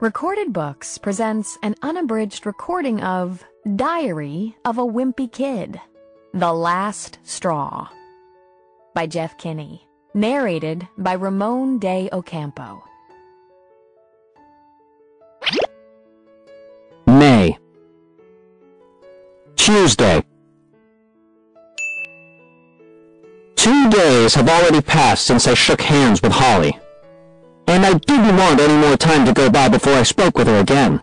Recorded Books presents an unabridged recording of Diary of a Wimpy Kid, The Last Straw, by Jeff Kinney, narrated by Ramon de Ocampo. May. Tuesday. 2 days have already passed since I shook hands with Holly, and I didn't want any more time to go by before I spoke with her again.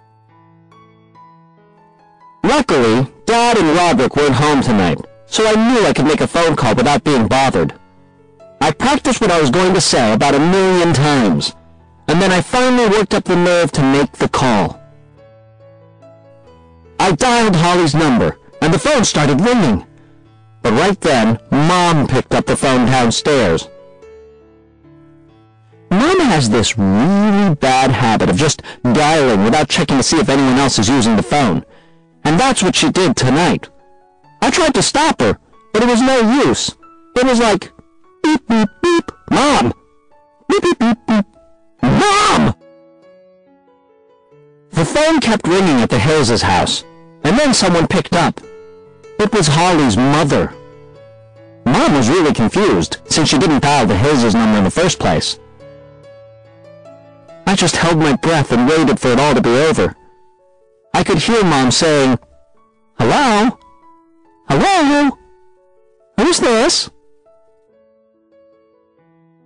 Luckily, Dad and Roderick weren't home tonight, so I knew I could make a phone call without being bothered. I practiced what I was going to say about 1,000,000 times, and then I finally worked up the nerve to make the call. I dialed Holly's number, and the phone started ringing. But right then, Mom picked up the phone downstairs. Mom has this really bad habit of just dialing without checking to see if anyone else is using the phone, and that's what she did tonight. I tried to stop her, but it was no use. It was like, beep, beep, beep, Mom! Beep, beep, beep, beep, Mom! The phone kept ringing at the Hills' house, and then someone picked up. It was Holly's mother. Mom was really confused, since she didn't dial the Hills' number in the first place. I just held my breath and waited for it all to be over. I could hear Mom saying, "Hello? Hello? Who's this?"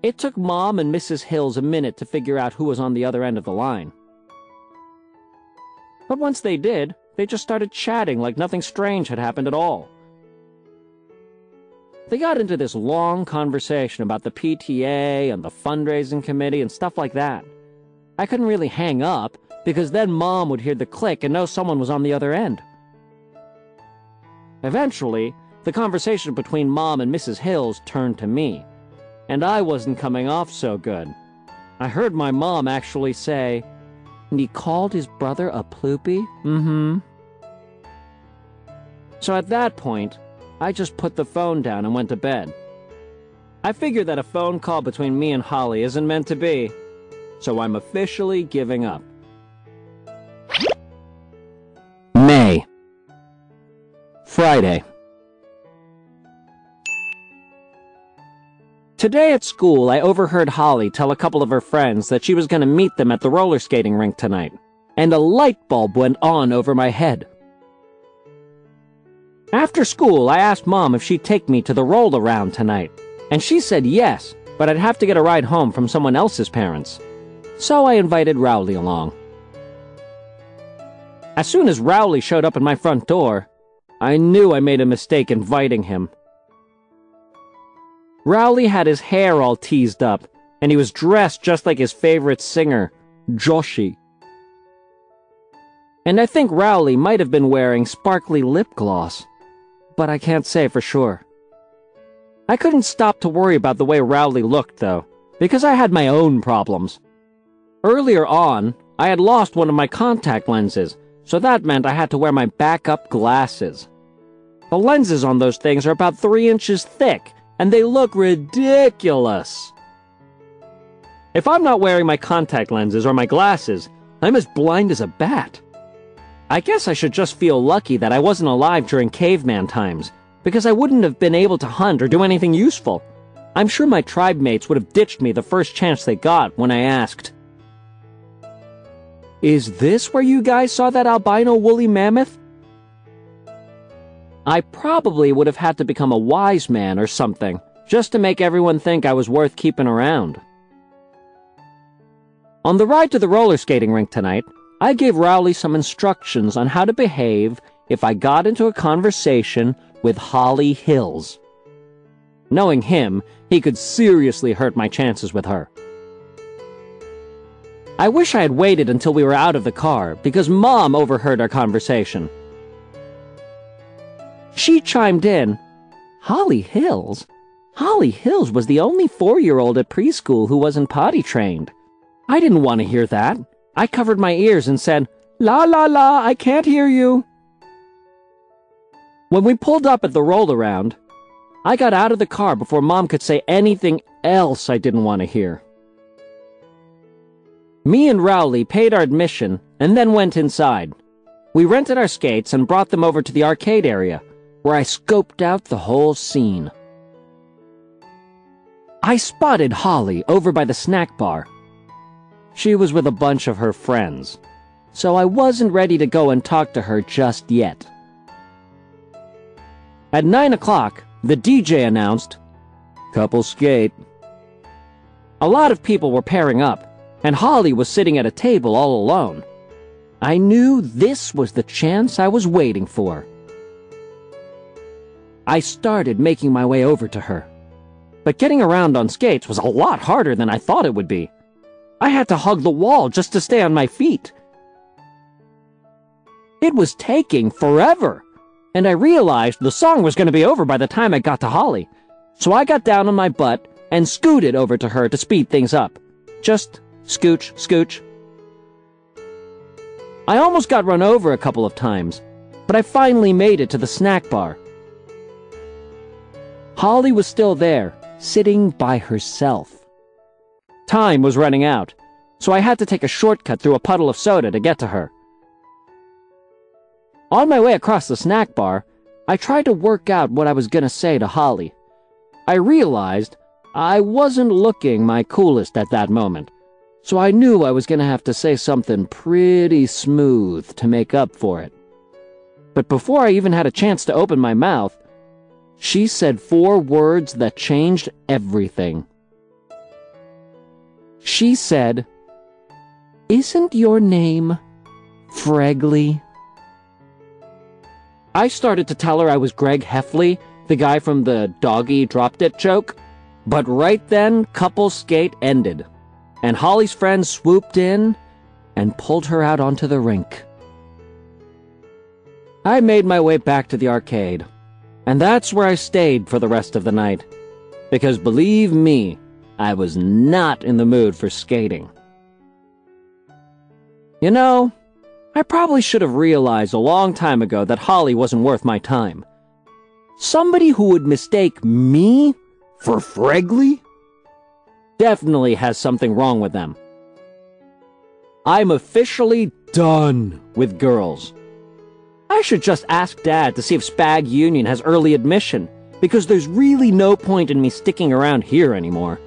It took Mom and Mrs. Hills a minute to figure out who was on the other end of the line. But once they did, they just started chatting like nothing strange had happened at all. They got into this long conversation about the PTA and the fundraising committee and stuff like that. I couldn't really hang up, because then Mom would hear the click and know someone was on the other end. Eventually, the conversation between Mom and Mrs. Hills turned to me, and I wasn't coming off so good. I heard my mom actually say, "And he called his brother a ploopy?" So at that point, I just put the phone down and went to bed. I figured that a phone call between me and Holly isn't meant to be, so I'm officially giving up. May. Friday. Today at school, I overheard Holly tell a couple of her friends that she was going to meet them at the roller skating rink tonight, and a light bulb went on over my head. After school, I asked Mom if she'd take me to the roll-around tonight, and she said yes, but I'd have to get a ride home from someone else's parents. So I invited Rowley along. As soon as Rowley showed up at my front door, I knew I made a mistake inviting him. Rowley had his hair all teased up, and he was dressed just like his favorite singer, Joshi. And I think Rowley might have been wearing sparkly lip gloss, but I can't say for sure. I couldn't stop to worry about the way Rowley looked, though, because I had my own problems. Earlier on, I had lost one of my contact lenses, so that meant I had to wear my backup glasses. The lenses on those things are about 3 inches thick, and they look ridiculous. If I'm not wearing my contact lenses or my glasses, I'm as blind as a bat. I guess I should just feel lucky that I wasn't alive during caveman times, because I wouldn't have been able to hunt or do anything useful. I'm sure my tribe mates would have ditched me the first chance they got when I asked, "Is this where you guys saw that albino woolly mammoth?" I probably would have had to become a wise man or something, just to make everyone think I was worth keeping around. On the ride to the roller skating rink tonight, I gave Rowley some instructions on how to behave if I got into a conversation with Holly Hills. Knowing him, he could seriously hurt my chances with her. I wish I had waited until we were out of the car, because Mom overheard our conversation. She chimed in, "Holly Hills? Holly Hills was the only 4-year-old at preschool who wasn't potty trained." I didn't want to hear that. I covered my ears and said, "La la la, I can't hear you." When we pulled up at the roll-around, I got out of the car before Mom could say anything else I didn't want to hear. Me and Rowley paid our admission and then went inside. We rented our skates and brought them over to the arcade area, where I scoped out the whole scene. I spotted Holly over by the snack bar. She was with a bunch of her friends, so I wasn't ready to go and talk to her just yet. At 9 o'clock, the DJ announced, "Couple skate." A lot of people were pairing up, and Holly was sitting at a table all alone. I knew this was the chance I was waiting for. I started making my way over to her. But getting around on skates was a lot harder than I thought it would be. I had to hug the wall just to stay on my feet. It was taking forever, and I realized the song was going to be over by the time I got to Holly. So I got down on my butt and scooted over to her to speed things up. Just scooch, scooch. I almost got run over a couple of times, but I finally made it to the snack bar. Holly was still there, sitting by herself. Time was running out, so I had to take a shortcut through a puddle of soda to get to her. On my way across the snack bar, I tried to work out what I was going to say to Holly. I realized I wasn't looking my coolest at that moment, so I knew I was going to have to say something pretty smooth to make up for it. But before I even had a chance to open my mouth, she said 4 words that changed everything. She said, "Isn't your name Fregley?" I started to tell her I was Greg Heffley, the guy from the doggy dropped it joke, but right then, couple skate ended, and Holly's friend swooped in and pulled her out onto the rink. I made my way back to the arcade, and that's where I stayed for the rest of the night, because believe me, I was not in the mood for skating. You know, I probably should have realized a long time ago that Holly wasn't worth my time. Somebody who would mistake me for Fregley definitely has something wrong with them. I'm officially done with girls. I should just ask Dad to see if Spag Union has early admission, because there's really no point in me sticking around here anymore.